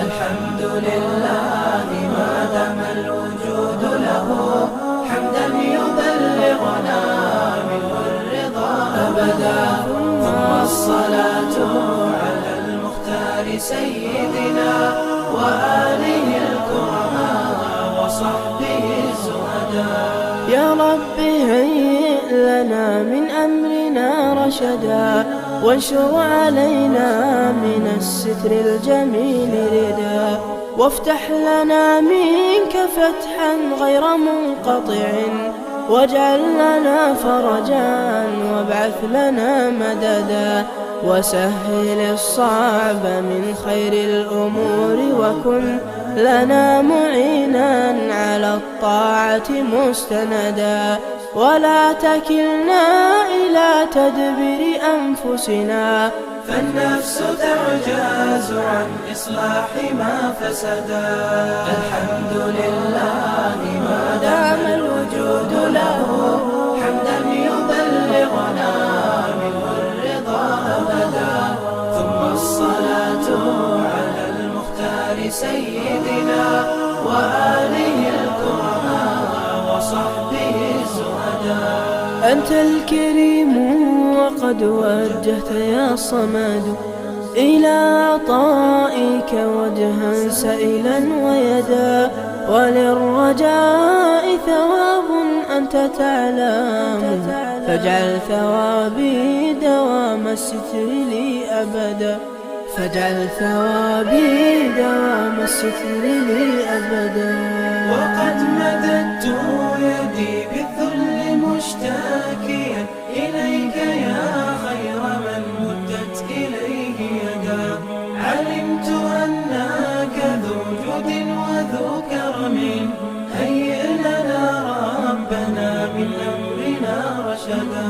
الحمد لله ما دام الوجود له حمدا يبلغنا منه الرضا أبدا. ثم الصلاة على المختار سيدنا وآله الكرماء وصحبه الزهداء. يا رب هيئ لنا من أمرنا رشدا وانشر علينا من الستر الجميل ردا وافتح لنا منك فتحا غير منقطع واجعل لنا فرجا وابعث لنا مددا وسهل الصعب من خير الأمور وكن لنا معينا على الطاعة مستندا ولا تكلنا إلى تدبير أنفسنا فالنفس تعجز عن إصلاح ما فسدا. الحمد لله ما دام الوجود له حمدا يبلغنا منه الرضا أبدا. ثم الصلاة على المختار سيدنا وآله الكرماء وصحبه الزهداء. أنت الكريم وقد وجهت يا صمد إلى عطائك وجها سئلا ويدا وللرجاء ثواب أنت تعلم فاجعل ثوابي دوام الستر لي أبدا فاجعل ثوابي دوام الستر لي أبدا. وقد مددت يدي بالذل مشتاكيا إليك يا خير من مدت إليه يدا. علمت أنك ذو جود وذو كرم هيئ لنا ربنا من أمرنا رشدا.